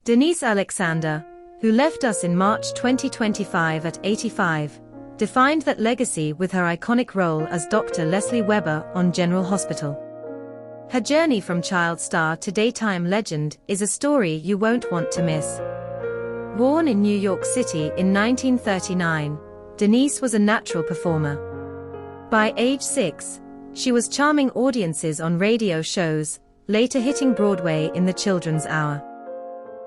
Denise Alexander, who left us in March 2025 at 85, defined that legacy with her iconic role as Dr. Leslie Weber on General Hospital. Her journey from child star to daytime legend is a story you won't want to miss. Born in New York City in 1939, Denise was a natural performer. By age 6, she was charming audiences on radio shows, later hitting Broadway in the Children's Hour.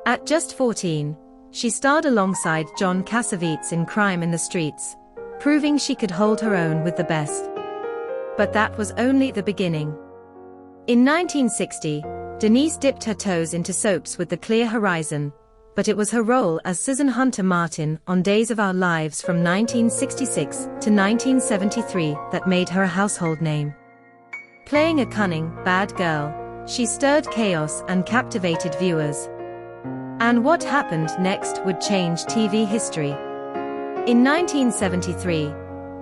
At just 14, she starred alongside John Cassavetes in Crime in the Streets, proving she could hold her own with the best. But that was only the beginning. In 1960, Denise dipped her toes into soaps with The Clear Horizon, but it was her role as Susan Hunter Martin on Days of Our Lives from 1966 to 1973 that made her a household name. Playing a cunning, bad girl, she stirred chaos and captivated viewers. And what happened next would change TV history. In 1973,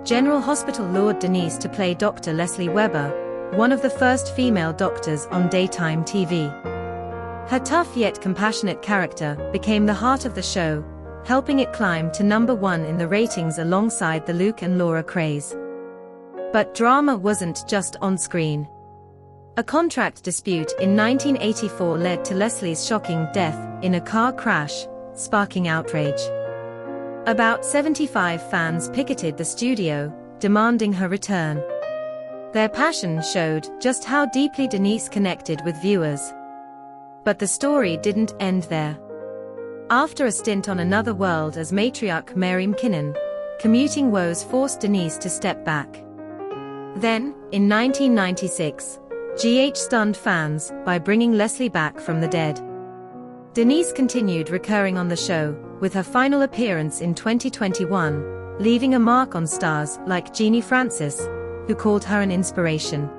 General Hospital lured Denise to play Dr. Leslie Weber, one of the first female doctors on daytime TV. Her tough yet compassionate character became the heart of the show, helping it climb to #1 in the ratings alongside the Luke and Laura craze. But drama wasn't just on screen. A contract dispute in 1984 led to Leslie's shocking death in a car crash, sparking outrage. About 75 fans picketed the studio, demanding her return. Their passion showed just how deeply Denise connected with viewers. But the story didn't end there. After a stint on Another World as matriarch Mary McKinnon, commuting woes forced Denise to step back. Then, in 1996, GH stunned fans by bringing Leslie back from the dead. Denise continued recurring on the show, with her final appearance in 2021, leaving a mark on stars like Jeannie Francis, who called her an inspiration.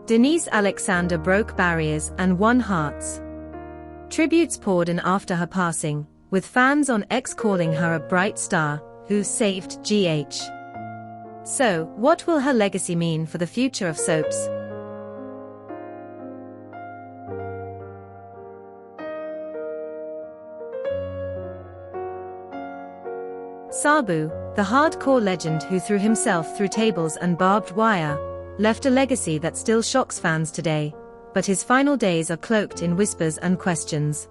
Denise Alexander broke barriers and won hearts. Tributes poured in after her passing, with fans on X calling her a bright star who saved GH. So, what will her legacy mean for the future of soaps? Sabu, the hardcore legend who threw himself through tables and barbed wire, left a legacy that still shocks fans today, but his final days are cloaked in whispers and questions.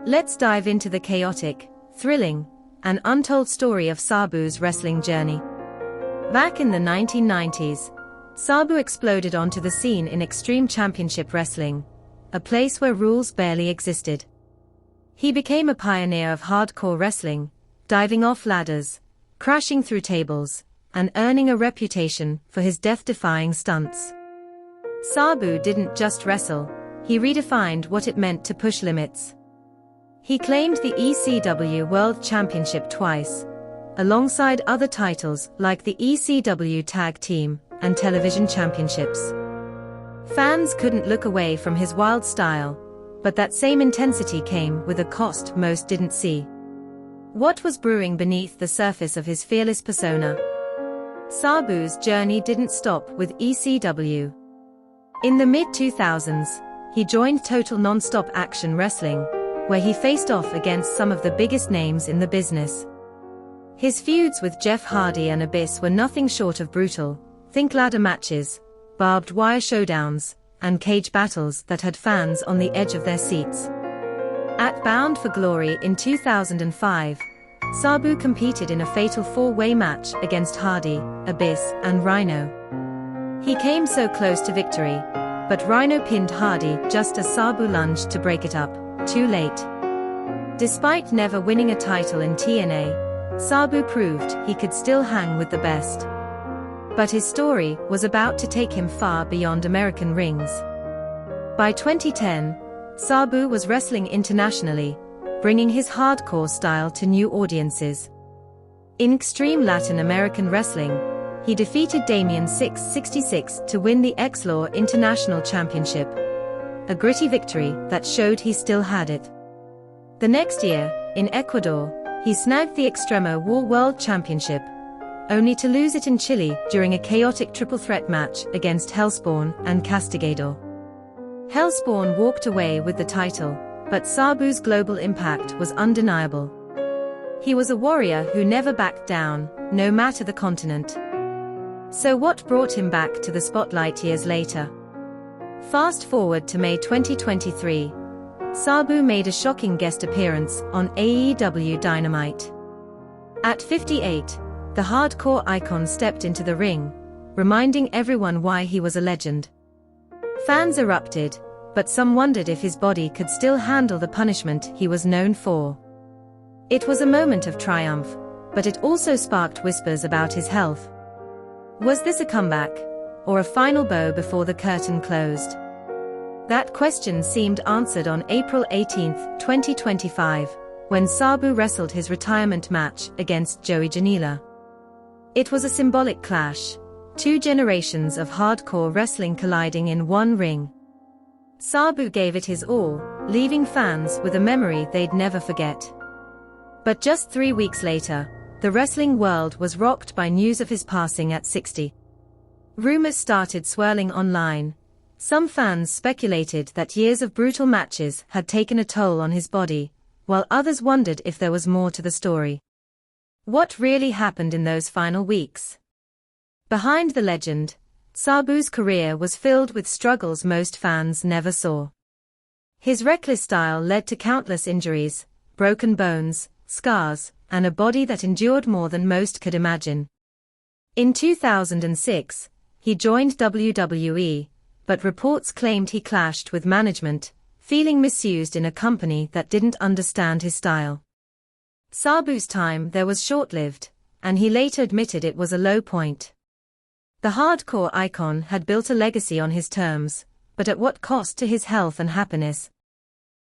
Let's dive into the chaotic, thrilling, and untold story of Sabu's wrestling journey. Back in the 1990s, Sabu exploded onto the scene in Extreme Championship Wrestling, a place where rules barely existed. He became a pioneer of hardcore wrestling, diving off ladders, crashing through tables, and earning a reputation for his death-defying stunts. Sabu didn't just wrestle, he redefined what it meant to push limits. He claimed the ECW World Championship twice, alongside other titles like the ECW Tag Team and Television Championships. Fans couldn't look away from his wild style, but that same intensity came with a cost most didn't see. What was brewing beneath the surface of his fearless persona? Sabu's journey didn't stop with ECW. In the mid-2000s, he joined Total Nonstop Action Wrestling, where he faced off against some of the biggest names in the business. His feuds with Jeff Hardy and Abyss were nothing short of brutal. Think ladder matches, barbed wire showdowns, and cage battles that had fans on the edge of their seats. At Bound for Glory in 2005, Sabu competed in a fatal four-way match against Hardy, Abyss, and Rhino. He came so close to victory, but Rhino pinned Hardy just as Sabu lunged to break it up, too late. Despite never winning a title in TNA, Sabu proved he could still hang with the best. But his story was about to take him far beyond American rings. By 2010, Sabu was wrestling internationally, bringing his hardcore style to new audiences. In Extreme Latin American Wrestling, he defeated Damien 666 to win the X-Law International Championship, a gritty victory that showed he still had it. The next year, in Ecuador, he snagged the Extremo War World Championship, only to lose it in Chile during a chaotic triple threat match against Hellspawn and Castigador. Hellspawn walked away with the title, but Sabu's global impact was undeniable. He was a warrior who never backed down, no matter the continent. So what brought him back to the spotlight years later? Fast forward to May 2023. Sabu made a shocking guest appearance on AEW Dynamite. At 58, the hardcore icon stepped into the ring, reminding everyone why he was a legend. Fans erupted, but some wondered if his body could still handle the punishment he was known for. It was a moment of triumph, but it also sparked whispers about his health. Was this a comeback, or a final bow before the curtain closed? That question seemed answered on April 18, 2025, when Sabu wrestled his retirement match against Joey Janela. It was a symbolic clash, two generations of hardcore wrestling colliding in one ring. Sabu gave it his all, leaving fans with a memory they'd never forget. But just 3 weeks later, the wrestling world was rocked by news of his passing at 60. Rumors started swirling online. Some fans speculated that years of brutal matches had taken a toll on his body, while others wondered if there was more to the story. What really happened in those final weeks? Behind the legend, Sabu's career was filled with struggles most fans never saw. His reckless style led to countless injuries, broken bones, scars, and a body that endured more than most could imagine. In 2006, he joined WWE, but reports claimed he clashed with management, feeling misused in a company that didn't understand his style. Sabu's time there was short-lived, and he later admitted it was a low point. The hardcore icon had built a legacy on his terms, but at what cost to his health and happiness?